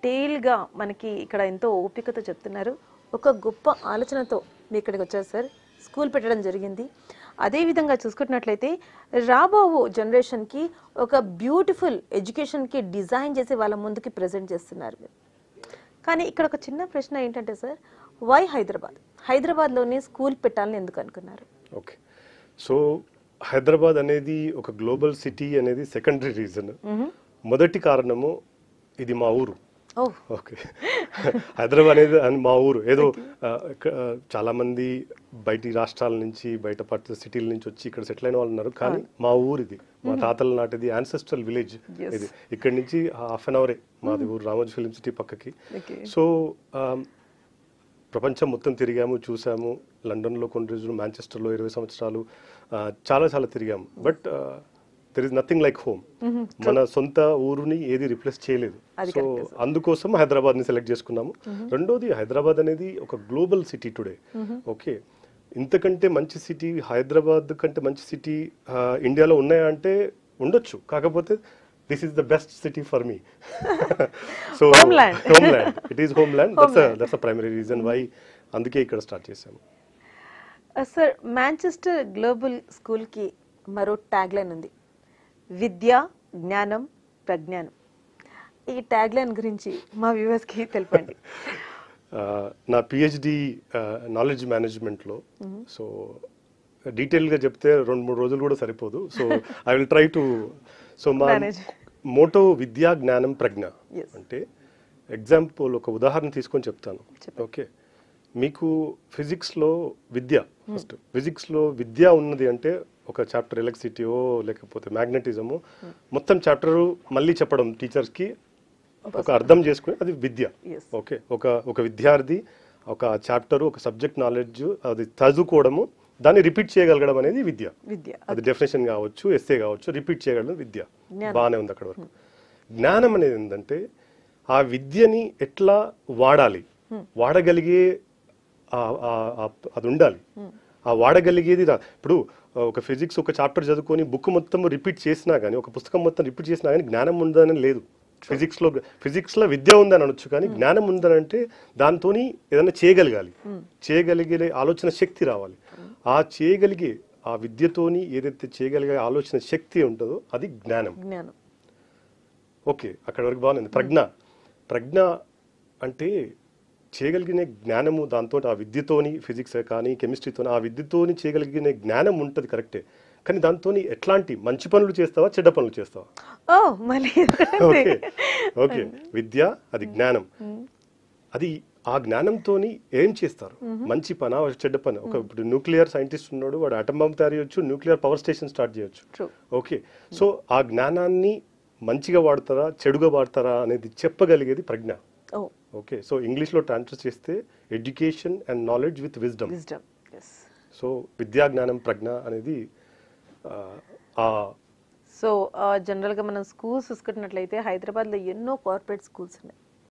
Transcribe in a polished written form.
డీటెయిల్గా మనకి ఇక్కడ ఎంతో ఓపికతో చెప్తున్నారు. ఒక గొప్ప ఆలోచనతో మీ ఇక్కడికి వచ్చారు సార్. స్కూల్ పెట్టడం జరిగింది. అదేవిధంగా చూసుకున్నట్లయితే రాబో జనరేషన్కి ఒక బ్యూటిఫుల్ ఎడ్యుకేషన్కి డిజైన్ చేసి వాళ్ళ ముందుకి ప్రజెంట్ చేస్తున్నారు మీరు. కానీ ఇక్కడ ఒక చిన్న ప్రశ్న ఏంటంటే సార్, వై హైదరాబాద్లోనే స్కూల్ పెట్టాలని ఎందుకు అనుకున్నారు? ఓకే, సో హైదరాబాద్ అనేది ఒక గ్లోబల్ సిటీ అనేది సెకండరీ రీజన్. మొదటి కారణము ఇది మా ఊరు. ఓకే, హైదరాబాద్ అనేది మా ఊరు. ఏదో చాలా మంది బయటి రాష్ట్రాల నుంచి బయట పట్ల సిటీల నుంచి వచ్చి ఇక్కడ సెటిల్ అయిన వాళ్ళు ఉన్నారు, కానీ మా ఊరు ఇది, మా తాతల నాటిది, యాన్సెస్ట్రల్ విలేజ్ ఇది. ఇక్కడ నుంచి హాఫ్ అన్ అవరే మాది ఊరు, రామోజీ ఫిలిం సిటీ పక్కకి. సో ప్రపంచం మొత్తం తిరిగాము, చూసాము. లండన్లో కొన్ని రోజులు, మాంచెస్టర్లో 20 సంవత్సరాలు చాలా చాలా తిరిగాము. But there is nothing like home. మన సొంత ఊరుని ఏది రిప్లేస్ చేయలేదు. సో అందుకోసం హైదరాబాద్ని సెలెక్ట్ చేసుకున్నాము. రెండోది, హైదరాబాద్ అనేది ఒక గ్లోబల్ సిటీ టుడే. ఓకే, ఇంతకంటే మంచి సిటీ, హైదరాబాద్ కంటే మంచి సిటీ ఇండియాలో ఉన్నాయా అంటే ఉండొచ్చు, కాకపోతే this is the best city for me. So homeland, it is homeland. That's a primary reason why అందుకే ఇక్కడ స్టార్ట్ చేశాము. సార్, మాంచెస్టర్ గ్లోబల్ స్కూల్ కి మరో ట్యాగ్ లైన్ ఉంది, విద్య జ్ఞానం ప్రజ్ఞానం. ఈ ట్యాగ్ లైన్ గురించి మా వ్యూవర్స్ కి తెలపండి. నా పిహెచ్డి నాలెడ్జ్ మేనేజ్మెంట్లో, సో డీటెయిల్గా చెప్తే 2-3 రోజులు కూడా సరిపోదు. So I will try to. So మా మోటో విద్యా జ్ఞానం ప్రజ్ఞ అంటే, ఎగ్జాంపుల్ ఒక ఉదాహరణ తీసుకొని చెప్తాను. ఓకే, మీకు ఫిజిక్స్లో విద్య, ఫస్ట్ ఫిజిక్స్లో విద్య ఉన్నది అంటే ఒక చాప్టర్ ఎలక్ట్రిసిటీయో లేకపోతే మ్యాగ్నెటిజమో, మొత్తం చాప్టర్ మళ్ళీ చెప్పడం టీచర్స్కి, ఒక అర్థం చేసుకుని, అది విద్య. ఓకే, ఒక విద్యార్థి ఒక చాప్టర్, ఒక సబ్జెక్ట్ నాలెడ్జ్ అది చదువుకోవడము, దాన్ని రిపీట్ చేయగలగడం అనేది విద్య. అది డెఫినేషన్ కావచ్చు, ఎస్సే కావచ్చు, రిపీట్ చేయగలడం విద్య. బాగానే ఉంది అక్కడ వరకు. జ్ఞానం అనేది ఏంటంటే, ఆ విద్యని ఎట్లా వాడాలి, వాడగలిగే అది ఉండాలి. ఆ వాడగలిగేది ఇప్పుడు ఒక ఫిజిక్స్ ఒక చాప్టర్ చదువుకొని బుక్ మొత్తం రిపీట్ చేసినా కానీ, ఒక పుస్తకం మొత్తం రిపీట్ చేసినా కానీ జ్ఞానం ఉందని లేదు. ఫిజిక్స్లో విద్య ఉందని అనొచ్చు, కానీ జ్ఞానం ఉందని అంటే దాంతో ఏదైనా చేయగలిగే ఆలోచన శక్తి రావాలి. ఆ చేయగలిగే, ఆ విద్యతోని ఏదైతే చేయగలిగే ఆలోచన శక్తి ఉంటుందో అది జ్ఞానం. ఓకే, అక్కడ వరకు బాగుంది. ప్రజ్ఞ అంటే చేయగలిగిన జ్ఞానము, దాంతో ఆ విద్యతోని, ఫిజిక్స్ కానీ కెమిస్ట్రీతోని, ఆ విద్యతోని చేయగలిగిన జ్ఞానం ఉంటుంది కరెక్టే, కానీ దాంతో ఎట్లాంటి మంచి పనులు చేస్తావా, చెడ్డ పనులు చేస్తావా? ఓకే, ఓకే, విద్య అది జ్ఞానం. అది ఆ జ్ఞానంతో ఏం చేస్తారు, మంచి పనా చెడ్డ పని. ఇప్పుడు న్యూక్లియర్ సైంటిస్ట్ ఉన్నాడు, వాడు అటమ్ బాంబ్ తయారు చేయొచ్చు, న్యూక్లియర్ పవర్ స్టేషన్ స్టార్ట్ చేయొచ్చు. ఓకే, సో ఆ జ్ఞానాన్ని మంచిగా వాడతారా చెడుగా వాడతారా అనేది చెప్పగలిగేది ప్రజ్ఞ. ఓకే, సో ఇంగ్లీష్లో ట్రాన్స్లేట్ చేస్తే education and knowledge with wisdom. So విద్యా జ్ఞానం ప్రజ్ఞ అనేది. సో జనరల్గా మనం స్కూల్స్ చూసుకున్నట్లయితే హైదరాబాద్లో ఎన్నో కార్పొరేట్ స్కూల్స్ ఉన్నాయి.